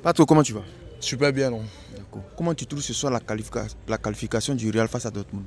Pato, comment tu vas? Super bien, non? D'accord. Comment tu trouves ce soir la qualification du Real face à Dortmund?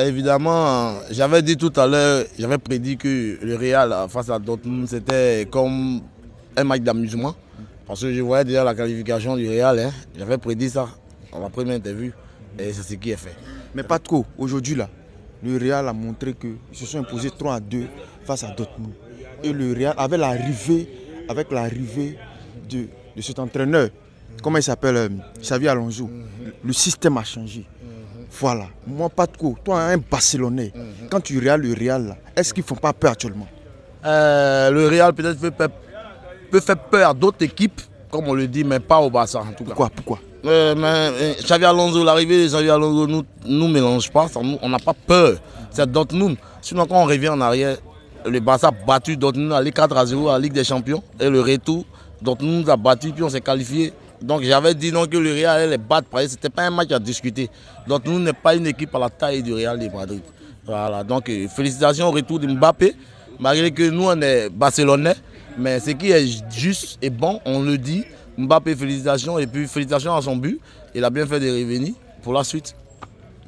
Évidemment, j'avais dit tout à l'heure, j'avais prédit que le Real face à Dortmund, c'était comme un match d'amusement. Parce que je voyais déjà la qualification du Real, hein. J'avais prédit ça dans ma première interview. Et c'est ce qui est fait. Mais pas trop. Aujourd'hui, là, le Real a montré qu'ils se sont imposés 3-2 face à Dortmund. Et le Real, avec l'arrivée de cet entraîneur, comment il s'appelle, Xavi Alonso, le système a changé. Voilà. Moi, pas trop. Toi, un Barcelonais, quand tu regardes le Real, est-ce qu'ils ne font pas peur actuellement? Le Real peut-être peut faire peur à d'autres équipes, comme on le dit, mais pas au Barça en tout cas. Pourquoi? Xavi Alonso, l'arrivée de Xavi Alonso nous mélange pas, on n'a pas peur. C'est Dortmund. Sinon, quand on revient en arrière, le Barça a battu Dortmund à 4-0 à la Ligue des Champions. Et le retour, Dortmund nous a battu, puis on s'est qualifié. Donc j'avais dit non que le Real allait les battre, parce que ce n'était pas un match à discuter. Dortmund n'est pas une équipe à la taille du Real de Madrid. Voilà, donc félicitations au retour de Mbappé, malgré que nous on est Barcelonais, mais ce qui est juste et bon, on le dit. Mbappé, félicitations, et puis félicitations à son but. Il a bien fait de revenir pour la suite.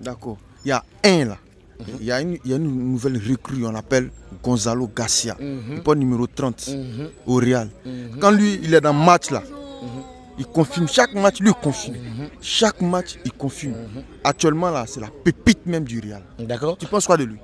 D'accord. Il y a un là. Il y a une nouvelle recrue, on l'appelle Gonzalo Garcia. Il porte numéro 30 au Real. Quand lui, il est dans le match là, il confirme. Chaque match, lui, il confirme. Chaque match, il confirme. Actuellement là, c'est la pépite même du Real. D'accord. Tu penses quoi de lui?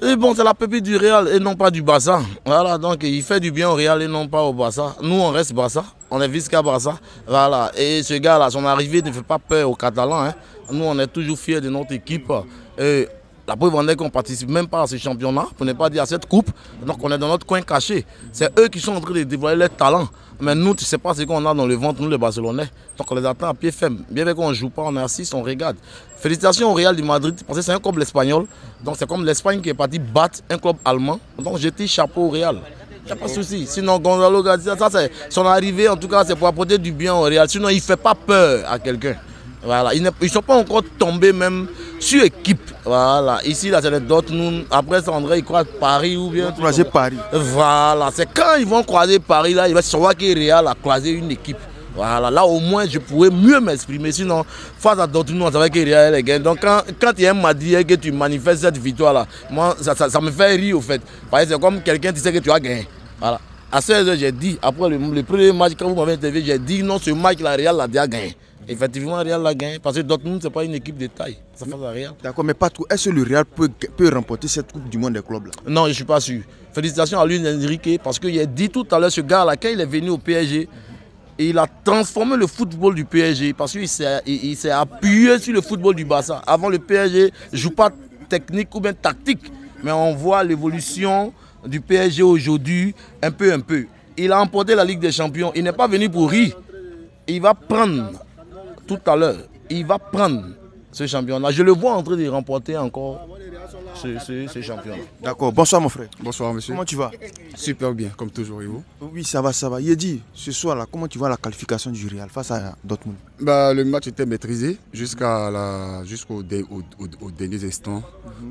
Et bon, c'est la pépite du Real et non pas du Barça. Voilà, donc il fait du bien au Real et non pas au Barça. Nous, on reste Barça, on est Visca Barça. Voilà, et ce gars-là, son arrivée ne fait pas peur aux Catalans. Hein. Nous, on est toujours fiers de notre équipe. Et la preuve en est qu'on ne participe même pas à ce championnat, pour ne pas dire à cette coupe. Donc on est dans notre coin caché. C'est eux qui sont en train de dévoiler leurs talents. Mais nous, tu ne sais pas ce qu'on a dans le ventre, nous les Barcelonais. Donc on les attend à pied ferme. Bien qu'on ne joue pas, on assiste, on regarde. Félicitations au Real de Madrid, parce que c'est un club espagnol. Donc c'est comme l'Espagne qui est partie battre un club allemand. Donc j'ai dit chapeau au Real. Il n'y a pas de souci. Sinon, Gonzalo Garcia, ça c'est son arrivée, en tout cas, c'est pour apporter du bien au Real. Sinon, il ne fait pas peur à quelqu'un. Voilà. Ils ne sont pas encore tombés même sur équipe. Voilà. Ici, là, c'est les Dortmund. Après, ça, André, ils croisent Paris ou bien. Croiser Paris. Voilà. C'est quand ils vont croiser Paris, là, il va savoir que Real a croisé une équipe. Voilà. Là, au moins, je pourrais mieux m'exprimer. Sinon, face à Dortmund, on savait que Real est gagné. Donc, quand il y a un mardi que tu manifestes cette victoire-là, moi, ça me fait rire, au fait. Parce que c'est comme quelqu'un qui sait que tu as gagné. Voilà. À 16h, j'ai dit, après le premier match, quand vous m'avez interviewé, j'ai dit non, ce match, la Real l'a déjà gagné. Effectivement, Real l'a gagné parce que Dortmund, ce n'est pas une équipe de taille. Ça fait la Real. D'accord, mais pas tout. Est-ce que le Real peut remporter cette Coupe du Monde des clubs là? Non, je ne suis pas sûr. Félicitations à lui, Enrique, parce qu'il a dit tout à l'heure, ce gars-là, quand il est venu au PSG, et il a transformé le football du PSG parce qu'il s'est appuyé sur le football du Barça. Avant, le PSG ne joue pas technique ou bien tactique, mais on voit l'évolution du PSG aujourd'hui, un peu. Il a emporté la Ligue des Champions. Il n'est pas venu pour rire. Il va prendre, tout à l'heure, il va prendre ce championnat. Je le vois en train de remporter encore ce championnat. D'accord. Bonsoir mon frère. Bonsoir monsieur. Comment tu vas? Super bien, comme toujours, et vous? Oui, ça va. Yedi, ce soir là, comment tu vois la qualification du Real face à Dortmund? Le match était maîtrisé jusqu'au dernier instant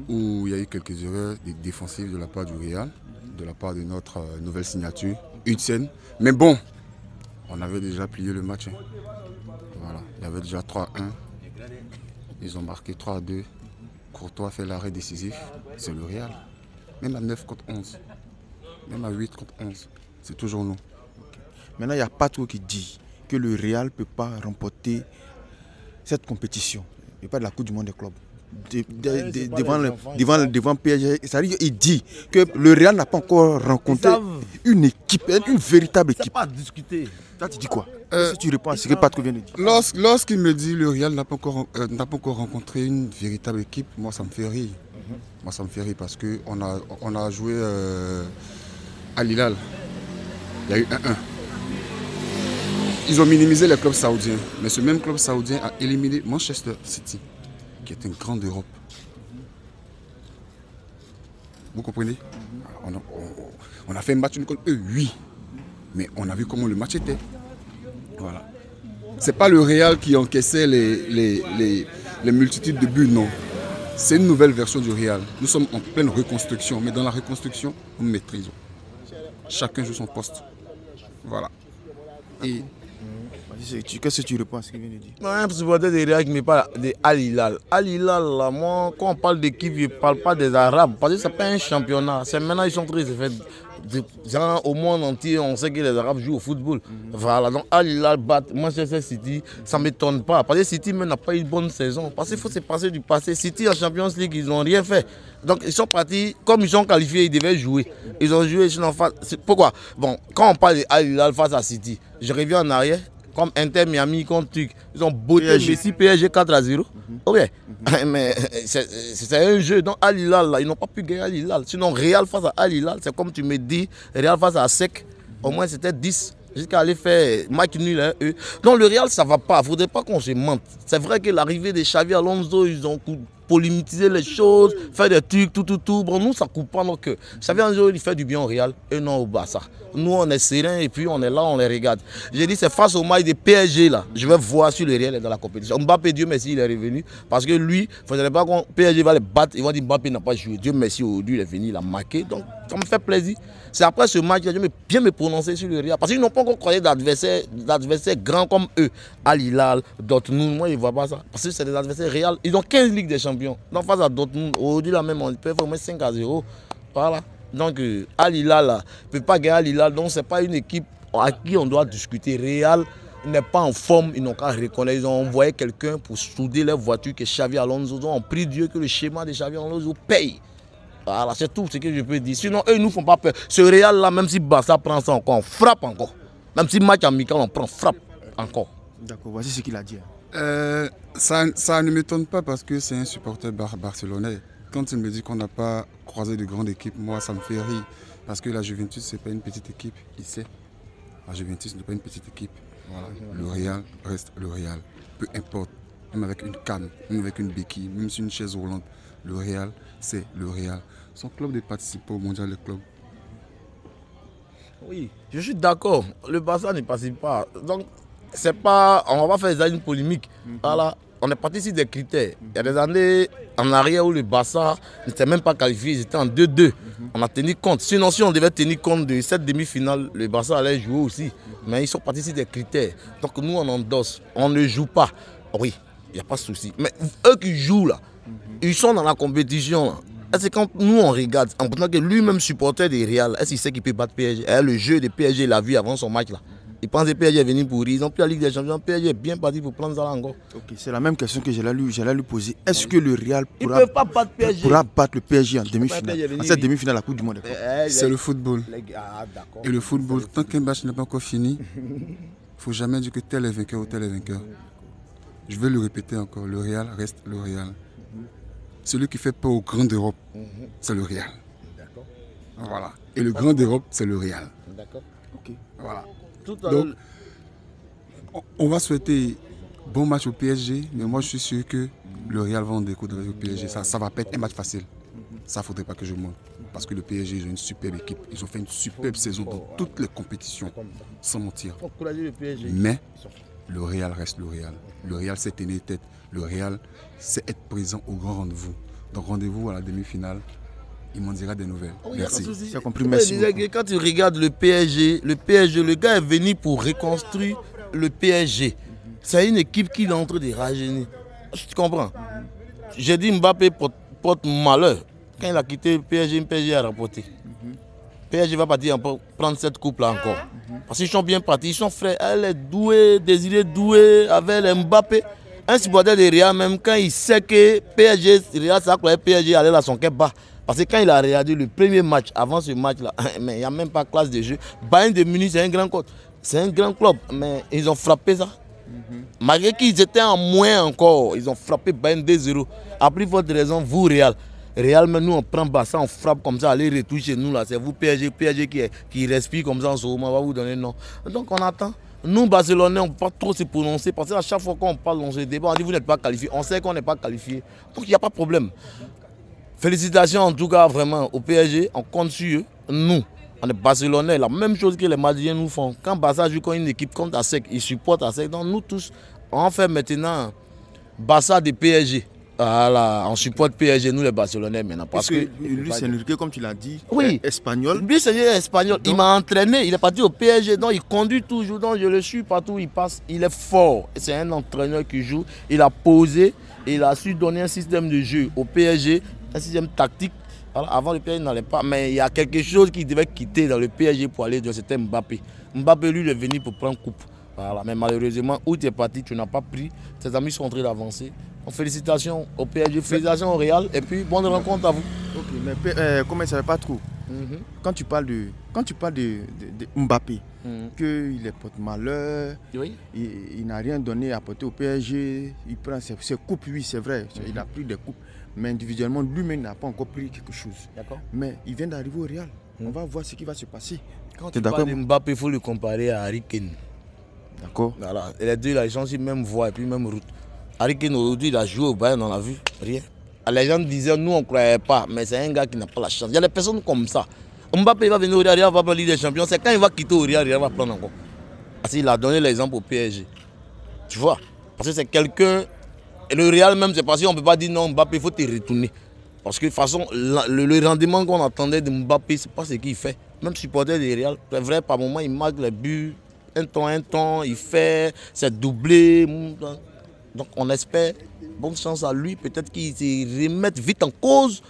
où il y a eu quelques erreurs défensives de la part du Real, de la part de notre nouvelle signature, Hudson. Mais bon, on avait déjà plié le match. Hein. Voilà, il y avait déjà 3-1. Ils ont marqué 3-2. Courtois fait l'arrêt décisif. C'est le Real. Même à 9 contre 11. Même à 8 contre 11. C'est toujours nous. Maintenant, il n'y a pas trop qui dit que le Real ne peut pas remporter cette compétition. Il parle de la Coupe du Monde des clubs. Devant PSG, il dit que le Real n'a pas encore rencontré une équipe, une véritable équipe. Pas discuter. Toi, tu dis quoi? Si tu réponds à ce que Patrick vient de dire. Lorsqu'il me dit le Real n'a pas encore rencontré une véritable équipe, moi ça me fait rire. Moi ça me fait rire parce qu'on a joué à Hilal. Il y a eu 1-1. Ils ont minimisé les clubs saoudiens. Mais ce même club saoudien a éliminé Manchester City, qui est une grande Europe. Vous comprenez? On a fait un match contre eux, oui. Mais on a vu comment le match était. Voilà. C'est pas le Real qui encaissait les multitudes de buts, non. C'est une nouvelle version du Real. Nous sommes en pleine reconstruction, mais dans la reconstruction, nous maîtrisons. Chacun joue son poste. Voilà. Et Qu'est-ce que tu réponds à ce qu'il vient de dire? Un supporter de Real qui me parle de Al Hilal. Al Hilal, là, moi, quand on parle d'équipe, je ne parle pas des Arabes. Parce que ce n'est pas un championnat. C'est maintenant ils sont très genre, au monde entier, on sait que les Arabes jouent au football. Voilà, donc Al Hilal bat Manchester City, ça ne m'étonne pas. Parce que City n'a pas eu une bonne saison. Parce qu'il faut se passer du passé. City en Champions League, ils n'ont rien fait. Donc ils sont partis, comme ils sont qualifiés, ils devaient jouer. Ils ont joué, sinon face. Pourquoi? Bon, quand on parle de Al Hilal face à City, je reviens en arrière. Comme Inter Miami contre Tuc, ils ont botté Messi PSG 4-0. Ok, mais c'est un jeu. Donc Al Hilal, là, ils n'ont pas pu gagner Al Hilal. Sinon, Real face à Al Hilal, c'est comme tu me dis, Real face à Sec, au moins c'était 10. Jusqu'à aller faire match nul, hein, eux. Donc le Real, ça ne va pas. Il ne faudrait pas qu'on se mente. C'est vrai que l'arrivée de Xavi Alonso, ils ont polémisé les choses, faire des trucs, tout. Bon, nous, ça ne coupe pas nos cœurs. Xavi Alonso, il fait du bien au Real et non au Barça. Nous, on est serein et puis on est là, on les regarde. J'ai dit, c'est face au match de PSG, là. Je vais voir si le Real est dans la compétition. Mbappé, Dieu merci, il est revenu. Parce que lui, il ne faudrait pas qu'on PSG va les battre. Ils vont dire Mbappé n'a pas joué. Dieu merci, aujourd'hui, il est venu, il a marqué. Donc, ça me fait plaisir. C'est après ce match que je vais bien me prononcer sur le Real. Parce qu'ils n'ont pas encore croisé d'adversaires grands comme eux. Al Hilal, Dortmund, moi, ils ne voient pas ça. Parce que c'est des adversaires réels. Ils ont 15 Ligues des Champions. Donc, face à Dortmund, aujourd'hui, là même, on peut faire au moins 5-0. Voilà. Donc, Al Hilal, là, ne peut pas gagner Al Hilal. Donc, ce n'est pas une équipe à qui on doit discuter. Real n'est pas en forme. Ils n'ont qu'à reconnaître. Ils ont envoyé quelqu'un pour souder les voitures que Xavi Alonso. Ils ont prié Dieu que le schéma de Xavi Alonso paye. Voilà, c'est tout ce que je peux dire. Sinon, eux, ils ne nous font pas peur. Ce Real-là, même si Barça prend ça encore, on frappe encore. Même si match amical, on prend, frappe encore. D'accord, voici ce qu'il a dit. Ça ne m'étonne pas parce que c'est un supporter barcelonais. Quand il me dit qu'on n'a pas croisé de grandes équipes, moi, ça me fait rire. Parce que la Juventus, ce n'est pas une petite équipe, il sait. La Juventus n'est pas une petite équipe. Voilà. Le Real reste le Real. Peu importe, même avec une canne, même avec une béquille, même sur une chaise roulante. Le Real, c'est le Real. Son club de participer au mondial, le club. Oui, je suis d'accord. Le Barça ne participe pas. Donc, c'est pas, on ne va pas faire une polémique. Voilà. On est parti sur des critères. Il y a des années en arrière où le Barça n'était même pas qualifié, ils étaient en 2-2. On a tenu compte. Sinon, si on devait tenir compte de cette demi-finale, le Barça allait jouer aussi. Mais ils sont partis sur des critères. Donc nous, on endosse. On ne joue pas. Oui, il n'y a pas de souci. Mais eux qui jouent là, ils sont dans la compétition. Est-ce que quand nous on regarde, en pensant que lui-même supporter des Real, est-ce qu'il sait qu'il peut battre PSG? Le jeu de PSG, il l'a vu avant son match là. Il pense que PSG est venu pour rire. Ils ont pris la Ligue des Champions. PSG est bien parti pour prendre ça là encore. Ok, c'est la même question que j'allais lui poser. Est-ce que le Real pourra battre le PSG en demi-finale? En cette demi-finale, la Coupe du Monde. C'est le football. Et le football, tant qu'un match n'est pas encore fini, il ne faut jamais dire que tel est vainqueur ou tel est vainqueur. Je vais le répéter encore. Le Real reste le Real. Celui qui fait peur au grand d'Europe, c'est le Real. Voilà. Et le grand d'Europe, c'est le Real. D'accord. Ok. Voilà. Donc, on va souhaiter bon match au PSG, mais moi je suis sûr que le Real va en découdre avec le PSG. Ça va pas être un match facile. Ça, il ne faudrait pas que je monte. Parce que le PSG, ils ont une superbe équipe. Ils ont fait une superbe saison dans toutes les compétitions, sans mentir. Mais le Real reste le Real. Le Real s'est tenu tête. Le Real sait être présent au grand rendez-vous. Donc rendez-vous à la demi-finale. Il m'en dira des nouvelles. Merci. J'ai compris, merci. Quand tu regardes le PSG, le gars est venu pour reconstruire le PSG. C'est une équipe qui est en train de rajeunir. Tu comprends? J'ai dit Mbappé porte malheur. Quand il a quitté le PSG a rapporté. PSG va partir prendre cette coupe-là encore. Parce qu'ils sont bien partis, ils sont frères. Elle est douée, Désiré doué avec Mbappé. Un supporter de Real, même quand il sait que PSG, Real, ça croyait PSG aller à son bas. Parce que quand il a regardé le premier match, avant ce match-là, mais il n'y a même pas classe de jeu. Bayern de Munich, c'est un grand club. C'est un grand club, mais ils ont frappé ça. Malgré qu'ils étaient en moins encore, ils ont frappé Bayern 2-0. Après votre raison, vous, Real. Real, mais nous, on prend Barça, on frappe comme ça, aller-retour chez nous. C'est vous, PSG qui respire comme ça en ce moment, on va vous donner non. Donc on attend. Nous, Barcelonais, on ne peut pas trop se prononcer parce qu'à chaque fois qu'on parle dans ce débat, on dit vous n'êtes pas qualifié. On sait qu'on n'est pas qualifié. Donc il n'y a pas de problème. Félicitations en tout cas vraiment au PSG, on compte sur eux. Nous, on est Barcelonais, la même chose que les Madridiens nous font. Quand Barça joue contre une équipe contre ASEC, ils supportent ASEC. Donc nous tous, on fait maintenant Barça de PSG. Voilà, on supporte PSG, nous les Barcelonais maintenant. Parce que Luis Enrique, comme tu l'as dit, oui, est espagnol. Lui, c'est espagnol. Donc, il m'a entraîné, il est parti au PSG, donc il conduit toujours, donc je le suis partout où il passe. Il est fort. C'est un entraîneur qui joue. Il a posé, il a su donner un système de jeu au PSG, un système tactique. Alors, avant, le PSG n'allait pas, mais il y a quelque chose qui devait quitter dans le PSG pour aller, c'était Mbappé. Mbappé, lui, il est venu pour prendre coupe. Voilà. Mais malheureusement, où tu es parti, tu n'as pas pris. Tes amis sont en train d'avancer. Félicitations au PSG, félicitations au Real, et puis bonne rencontre à vous. Ok, mais comment ça ne va pas trop? Quand tu parles de Mbappé, qu'il est porte-malheur, oui. il n'a rien donné à apporter au PSG, il prend ses coupes, oui, c'est vrai, il a pris des coupes, mais individuellement, lui-même n'a pas encore pris quelque chose. Mais il vient d'arriver au Real, on va voir ce qui va se passer. Quand tu parles de Mbappé, il faut le comparer à Harry Kane. D'accord. Voilà. Et les deux, ils ont changé même voie et puis même route. Harry Kane aujourd'hui, il a joué au Bayern, on l'a vu, rien. Les gens disaient, nous on ne croyait pas, mais c'est un gars qui n'a pas la chance. Il y a des personnes comme ça. Mbappé va venir au Real, il va prendre la Ligue des Champions. C'est quand il va quitter au Real, il va prendre encore. Parce qu'il a donné l'exemple au PSG. Tu vois? Parce que c'est quelqu'un. Et le Real même, c'est parce qu'on ne peut pas dire non, Mbappé, il faut te retourner. Parce que de toute façon, le rendement qu'on attendait de Mbappé, ce n'est pas ce qu'il fait. Même supporter du Real, c'est vrai, par moment, il marque les buts. Un temps, il fait, c'est doublé. Donc on espère, bonne chance à lui, peut-être qu'il se remette vite en cause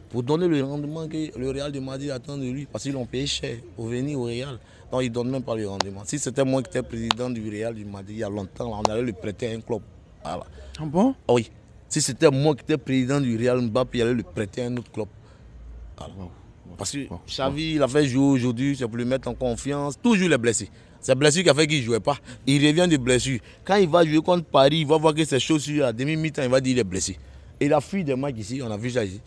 pour donner le rendement que le Real de Madrid attend de lui. Parce qu'ils l'ont payé cher pour venir au Real. Donc ils ne donnent même pas le rendement. Si c'était moi qui étais président du Real de Madrid il y a longtemps, là, on allait le prêter à un club. Voilà. Ah bon? Oui. Si c'était moi qui étais président du Real Mbappé, il allait le prêter à un autre club. Voilà. Parce que Xavi, il a fait jouer aujourd'hui, c'est pour le mettre en confiance. Toujours il est blessé. C'est blessure qui a fait qu'il ne jouait pas. Il revient de blessure. Quand il va jouer contre Paris, il va voir que ses chaussures à demi-mi-temps, il va dire qu'il est blessé. Et il a fui des matchs ici, on a vu ça ici.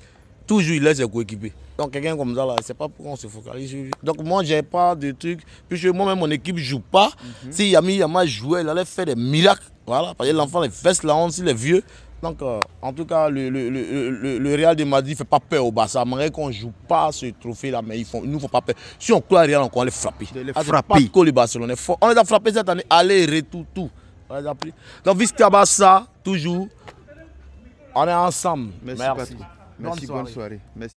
Toujours il laisse ses coéquipiers. Donc quelqu'un comme ça, c'est pas pour qu'on se focalise sur lui. Donc moi, j'ai pas de trucs. Puisque moi-même, mon équipe ne joue pas. Si Yama jouait, il allait faire des miracles. Voilà, parce que l'enfant, les fesses, la honte, il est vieux. Donc, en tout cas, le Real de Madrid ne fait pas peur au Barça. J'aimerais qu'on ne joue pas ce trophée-là, mais il ne nous faut pas peur. Si on croit à Real, on va les frapper. Pas que le Barcelone est fort. On les a frappés cette année, aller, retour, tout. On les a pris. Donc, Visca Barça, toujours, on est ensemble. Merci. Merci, bonne soirée. Merci.